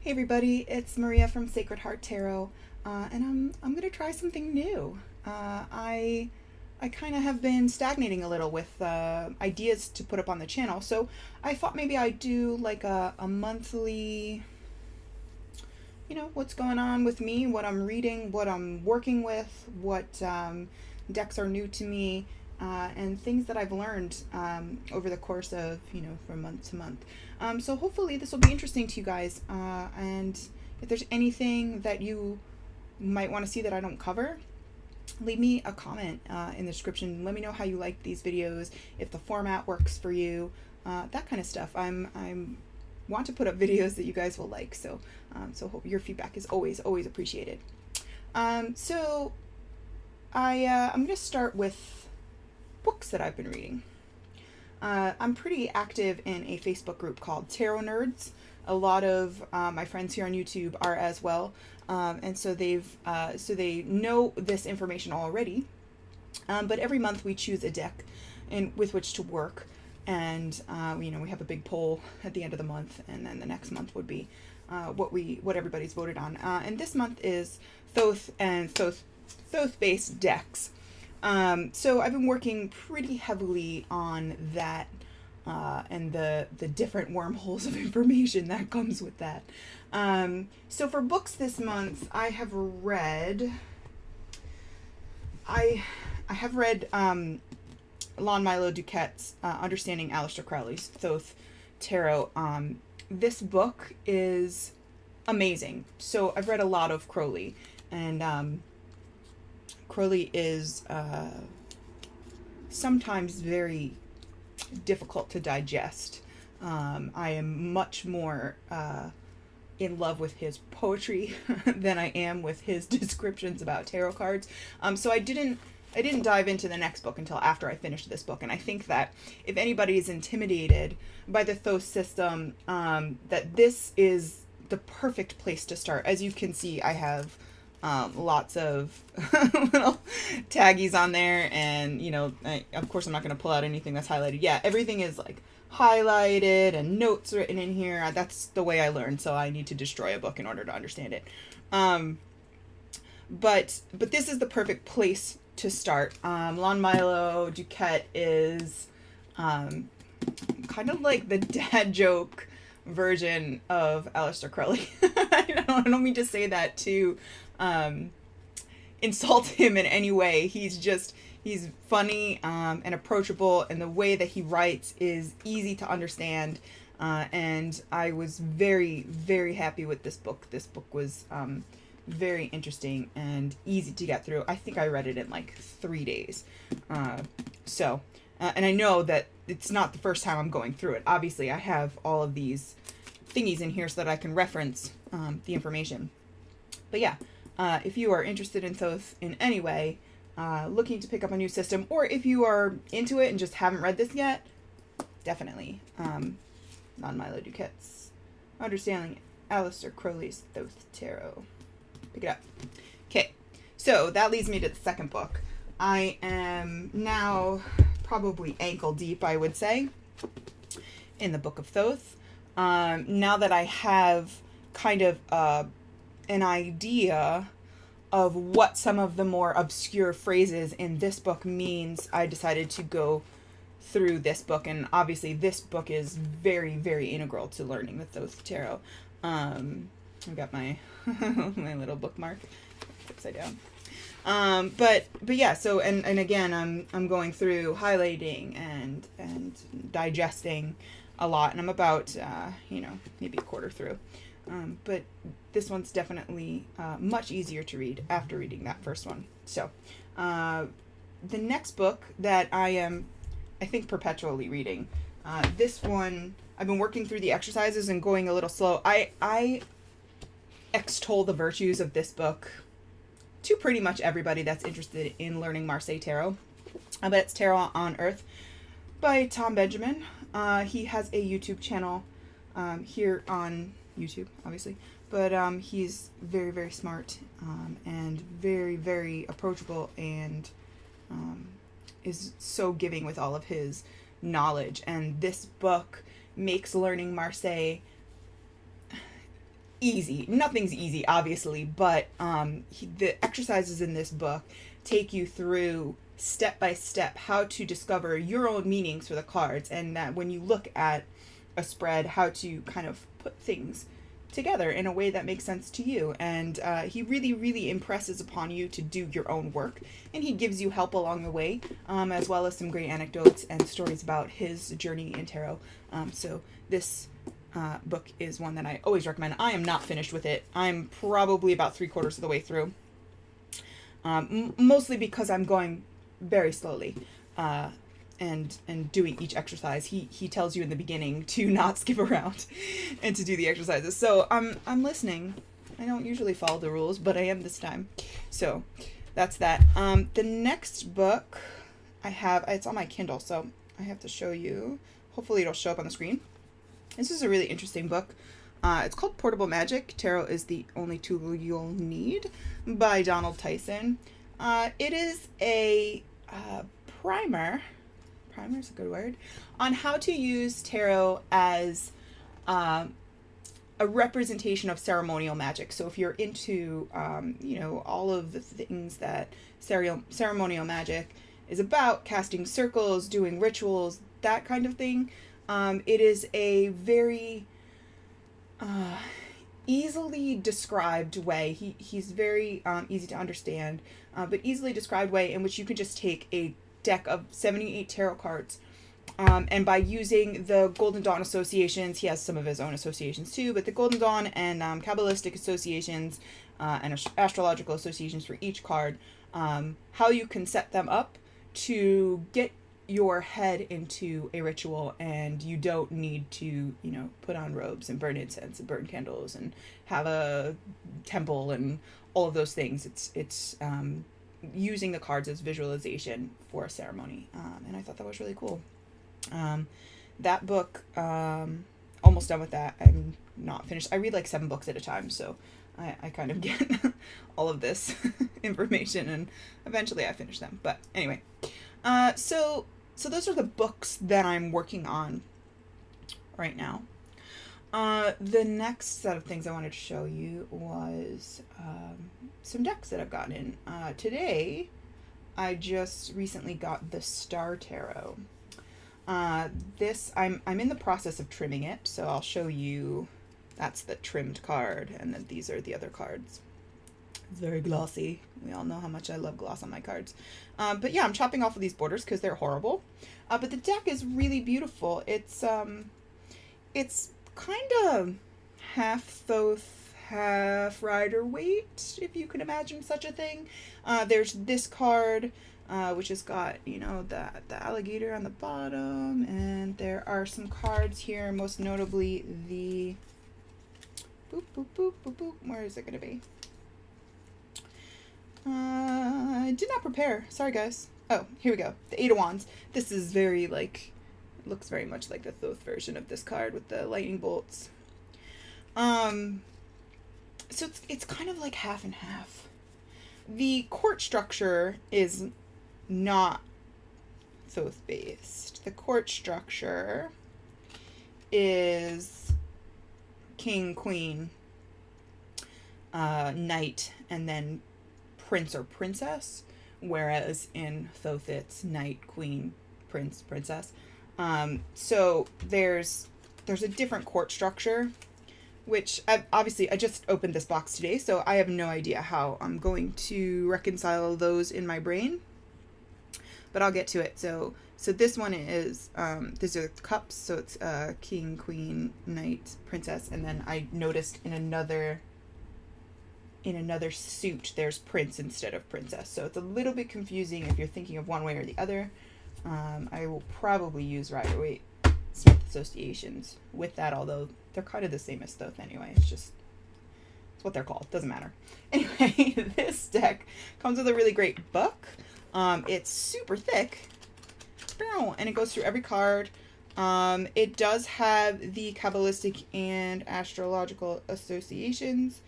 Hey everybody, it's Maria from Sacred Heart Tarot, and I'm gonna try something new. I kind of have been stagnating a little with ideas to put up on the channel, so I thought maybe I'd do like a monthly, what's going on with me, what I'm reading, what I'm working with, what decks are new to me, and things that I've learned over the course of, from month to month. So hopefully this will be interesting to you guys. And if there's anything that you might want to see that I don't cover, leave me a comment in the description. Let me know how you like these videos, if the format works for you, that kind of stuff. I'm want to put up videos that you guys will like. So hope your feedback is always appreciated. So I'm going to start with books that I've been reading. I'm pretty active in a Facebook group called Tarot Nerds. A lot of my friends here on YouTube are as well, and so they know this information already. But every month we choose a deck with which to work, and we have a big poll at the end of the month, and then the next month would be what everybody's voted on. And this month is Thoth and Thoth-based decks. So I've been working pretty heavily on that, and the different wormholes of information that comes with that. So for books this month, I have read Lon Milo Duquette's Understanding Aleister Crowley's Thoth Tarot. This book is amazing. So I've read a lot of Crowley, and Crowley is sometimes very difficult to digest. I am much more in love with his poetry than I am with his descriptions about tarot cards. So I didn't dive into the next book until after I finished this book. And I think that if anybody is intimidated by the Thoth system, that this is the perfect place to start. As you can see, I have lots of little taggies on there, and of course I'm not going to pull out anything that's highlighted. Yeah, everything is like highlighted and notes written in here. That's the way I learned, so I need to destroy a book in order to understand it. But this is the perfect place to start. Lon Milo Duquette is kind of like the dad joke version of Aleister Crowley. I don't mean to say that to insult him in any way. He's funny and approachable, and the way that he writes is easy to understand. And I was very, very happy with this book. This book was very interesting and easy to get through. I think I read it in like 3 days. And I know that it's not the first time I'm going through it. Obviously, I have all of these thingies in here so that I can reference the information. But yeah, if you are interested in Thoth in any way, looking to pick up a new system, or if you are into it and just haven't read this yet, definitely Lon Milo Duquette's Understanding Aleister Crowley's Thoth Tarot. Pick it up. Okay, so that leads me to the second book. I am now probably ankle deep, I would say, in the Book of Thoth. Now that I have kind of an idea of what some of the more obscure phrases in this book means, I decided to go through this book. And obviously this book is very, very integral to learning the Thoth Tarot. I've got my my little bookmark upside down. But yeah, so and again, I'm going through highlighting and digesting a lot, and I'm about maybe a quarter through. But this one's definitely much easier to read after reading that first one. So the next book that I am, I think, perpetually reading, this one I've been working through the exercises and going a little slow. I extol the virtues of this book to pretty much everybody that's interested in learning Marseille Tarot. But it's Tarot on Earth by Tom Benjamin. He has a YouTube channel here on YouTube, obviously, but he's very, very smart and very, very approachable, and is so giving with all of his knowledge. And this book makes learning Marseille easy. Nothing's easy, obviously, but the exercises in this book take you through step by step how to discover your own meanings for the cards, and that when you look at a spread, how to kind of put things together in a way that makes sense to you. And he really impresses upon you to do your own work, and he gives you help along the way, as well as some great anecdotes and stories about his journey in tarot. So this book is one that I always recommend. I am not finished with it. I'm probably about 3/4 of the way through, mostly because I'm going very slowly and doing each exercise. He tells you in the beginning to not skip around and to do the exercises. So I'm listening. I don't usually follow the rules, but I am this time. So that's that. The next book I have, it's on my Kindle, so I have to show you. Hopefully it'll show up on the screen. This is a really interesting book. It's called Portable Magic. Tarot is the Only Tool You'll Need by Donald Tyson. It is a primer is a good word, on how to use tarot as a representation of ceremonial magic. So if you're into, all of the things that ceremonial magic is about, casting circles, doing rituals, that kind of thing, it is a very easily described way. He's very easy to understand, but easily described way in which you can just take a deck of 78 tarot cards, and by using the Golden Dawn associations, he has some of his own associations too, but the Golden Dawn and Kabbalistic associations and astrological associations for each card, how you can set them up to get your head into a ritual, and you don't need to, put on robes and burn incense and burn candles and have a temple and all of those things. It's using the cards as visualization for a ceremony, and I thought that was really cool. That book, almost done with that. I'm not finished. I read like 7 books at a time, so I kind of get all of this information, and eventually I finish them. But anyway, so those are the books that I'm working on right now. The next set of things I wanted to show you was some decks that I've gotten in. Today, I just recently got the Star Tarot. This, I'm in the process of trimming it, so I'll show you. That's the trimmed card, and then these are the other cards. It's very glossy. We all know how much I love gloss on my cards. But yeah, I'm chopping off of these borders because they're horrible. But the deck is really beautiful. It's kind of half Thoth, half Rider-Waite, if you can imagine such a thing. There's this card, which has got, the alligator on the bottom, and there are some cards here, most notably the where is it going to be? I did not prepare. Sorry, guys. Oh, here we go. The 8 of Wands. This is very, looks very much like the Thoth version of this card with the lightning bolts. So it's kind of like half and half. The court structure is not Thoth-based. The court structure is king, queen, knight, and then prince or princess, whereas in Thoth it's knight, queen, prince, princess. So there's a different court structure, which I just opened this box today, so I have no idea how I'm going to reconcile those in my brain, but I'll get to it. So this one is, these are cups, so it's king, queen, knight, princess, and then I noticed in another suit there's prince instead of princess, so it's a little bit confusing if you're thinking of one way or the other. I will probably use Rider-Waite Smith associations with that, although they're kind of the same as Thoth anyway. It's what they're called. Doesn't matter. Anyway, this deck comes with a really great book. It's super thick, and it goes through every card. It does have the Kabbalistic and astrological associations,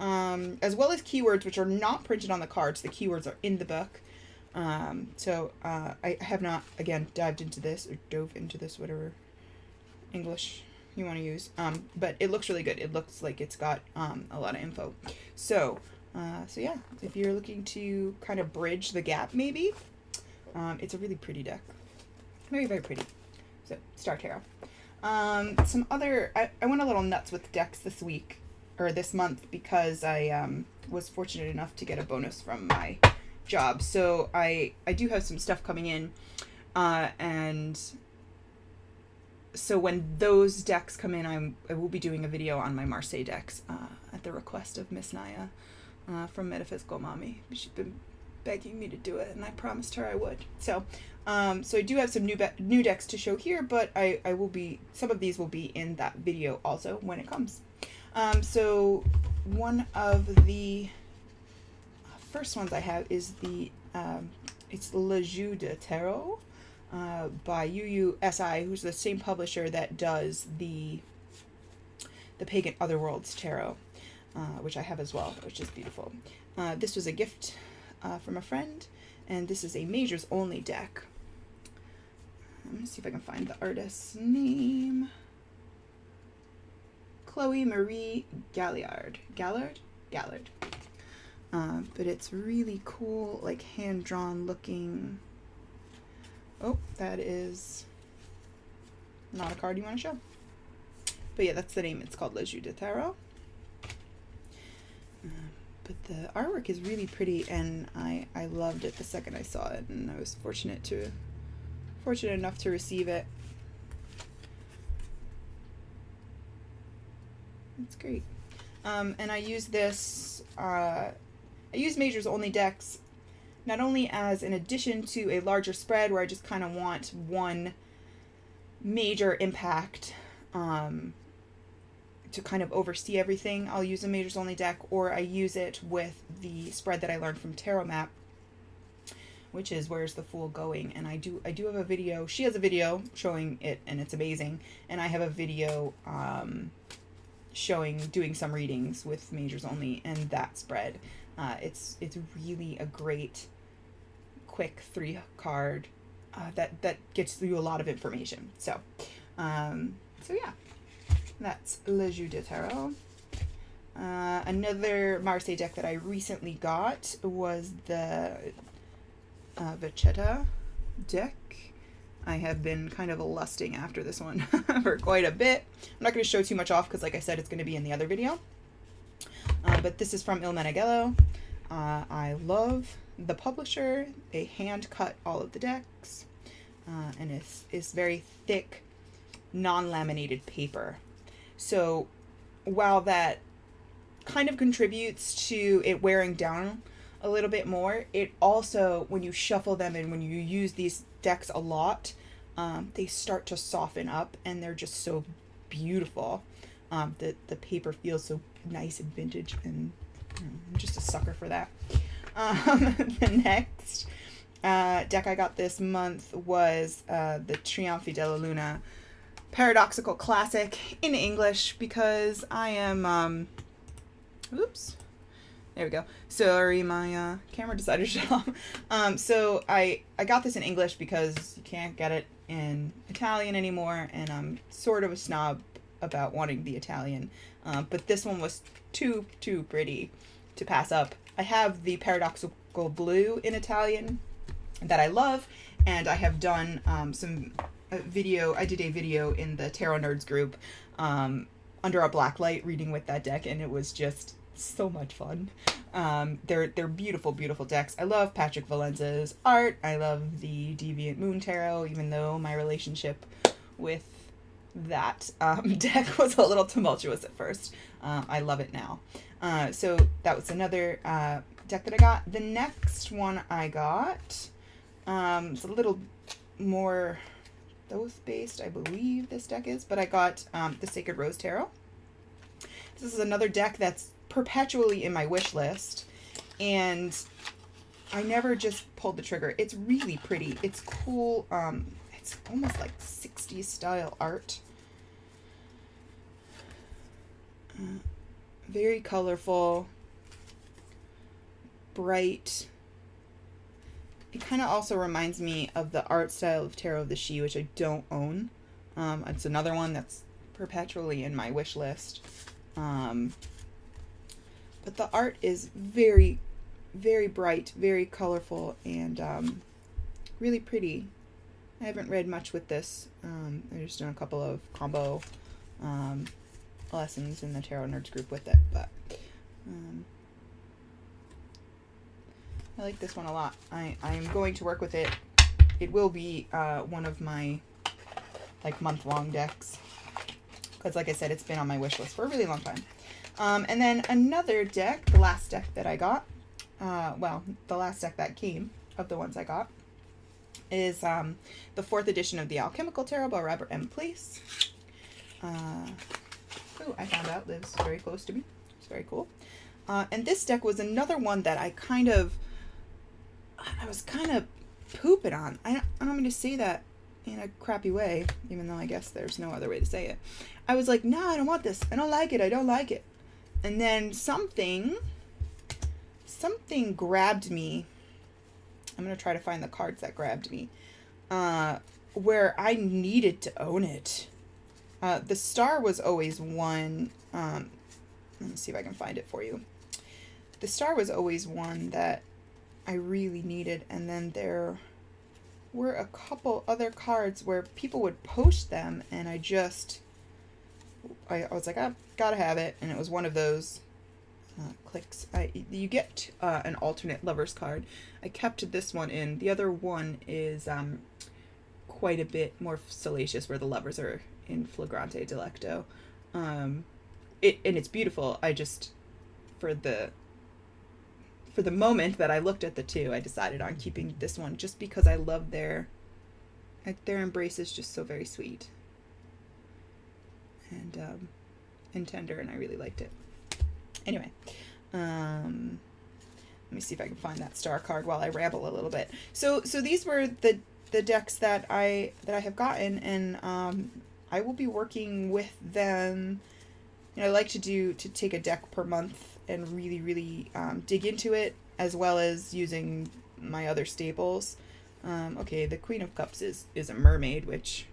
as well as keywords, which are not printed on the cards. The keywords are in the book. So I have not, again, dove into this, whatever English you want to use. But it looks really good. It looks like it's got a lot of info. So yeah, if you're looking to kind of bridge the gap, maybe, it's a really pretty deck. Very, very pretty. So, Star Tarot. Some other... I went a little nuts with decks this week, or this month, because I was fortunate enough to get a bonus from my job. So, I do have some stuff coming in, and so when those decks come in, I will be doing a video on my Marseille decks, at the request of Miss Naya, from Metaphysical Mommy. She's been begging me to do it, and I promised her I would. So I do have some new decks to show here, but I will be, some of these will be in that video also when it comes. So one of the first ones I have is the it's Vegeta Tarot by UUSI, who's the same publisher that does the Pagan Otherworlds Tarot, which I have as well, which is beautiful. This was a gift from a friend, and this is a majors only deck. Let me see if I can find the artist's name. Chloe Marie Gallard. But it's really cool, like hand-drawn looking. Oh, that is not a card you want to show. But yeah, that's the name. It's called Vegeta Tarot. But the artwork is really pretty, and I loved it the second I saw it, and I was fortunate enough to receive it. It's great. And I use this, I use majors only decks not only as an addition to a larger spread where I just kind of want one major impact to kind of oversee everything. I'll use a majors only deck, or I use it with the spread that I learned from Tarot Map, which is Where's the Fool Going? And I do have a video. She has a video showing it, and it's amazing. And I have a video doing some readings with majors only and that spread. It's really a great quick 3-card that gets you a lot of information. So yeah, that's Vegeta Tarot. Another Marseille deck that I recently got was the Vegeta deck. I have been kind of lusting after this one for quite a bit. I'm not going to show too much off because, like I said, it's going to be in the other video. But this is from Il Meneghello. I love the publisher. They hand cut all of the decks, and it's very thick, non-laminated paper. So while that kind of contributes to it wearing down a little bit more, it also, when you shuffle them and when you use these decks a lot, they start to soften up, and they're just so beautiful. The paper feels so nice and vintage, and I'm just a sucker for that. The next deck I got this month was the Trionfi della Luna Paradoxical Classic in English, because I am oops, there we go. Sorry, my camera decided to shut off. So I got this in English because you can't get it in Italian anymore, and I'm sort of a snob about wanting the Italian. But this one was too pretty to pass up. I have the Paradoxical Blue in Italian that I love, and I have done I did a video in the Tarot Nerds group under a black light reading with that deck, and it was just so much fun. They're beautiful, beautiful decks. I love Patrick Valenza's art. I love the Deviant Moon Tarot, even though my relationship with that deck was a little tumultuous at first. I love it now. So that was another deck that I got. The next one I got, it's a little more Thoth based, I believe this deck is, but I got the Sacred Rose Tarot. This is another deck that's perpetually in my wish list, and I never just pulled the trigger. It's really pretty. It's cool. It's almost like 60s style art. Very colorful, bright. It kind of also reminds me of the art style of Tarot of the She, which I don't own. It's another one that's perpetually in my wish list. But the art is very, very bright, very colorful, and really pretty. I haven't read much with this. I've just done a couple of combo lessons in the Tarot Nerds group with it, but I like this one a lot. I'm going to work with it. It will be one of my like month-long decks, because like I said, it's been on my wish list for a really long time. And then another deck, the last deck that I got, well, the last deck that came of the ones I got, is the 4th edition of the Alchemical Tarot by Robert M. Place. Who I found out lives very close to me. It's very cool. And this deck was another one that I was kind of pooping on. I don't mean to say that in a crappy way, even though I guess there's no other way to say it. I was like, no, I don't want this. I don't like it. I don't like it. And then something grabbed me. I'm going to try to find the cards that grabbed me, where I needed to own it. The star was always one. Let me see if I can find it for you. The star was always one that I really needed, and then there were a couple other cards where people would post them, and I was like, I gotta have it, and it was one of those clicks. You get an alternate lovers card. I kept this one in. The other one is quite a bit more salacious, where the lovers are in flagrante delicto. And it's beautiful. I just, for the moment that I looked at the two, I decided on keeping this one, just because I love their embrace is just so very sweet and tender, and I really liked it. Anyway, let me see if I can find that star card while I ramble a little bit. So these were the decks that I have gotten, and I will be working with them. You know, I like to take a deck per month and really, really dig into it, as well as using my other staples. Okay, the Queen of Cups is a mermaid, which,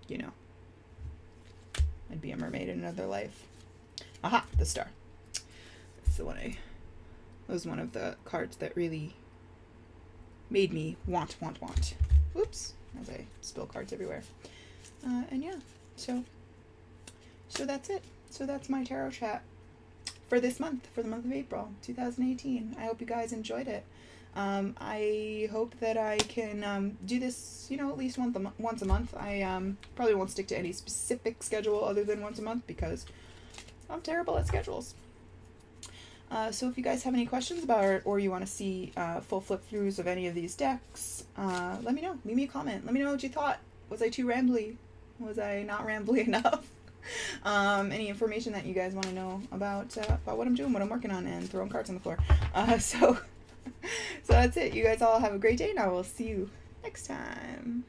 you know, I'd be a mermaid in another life. Aha, the star. That's the one that was one of the cards that really made me want. Whoops, as I spill cards everywhere. And yeah, so that's it. So that's my tarot chat for this month, for the month of April 2018. I hope you guys enjoyed it. I hope that I can do this, you know, at least once a month. I probably won't stick to any specific schedule other than once a month, because I'm terrible at schedules. So if you guys have any questions about it, or you want to see full flip-throughs of any of these decks, let me know. Leave me a comment. Let me know what you thought. Was I too rambly? Was I not rambly enough? Any information that you guys want to know about what I'm doing, what I'm working on, and throwing cards on the floor. So that's it. You guys all have a great day, and I will see you next time.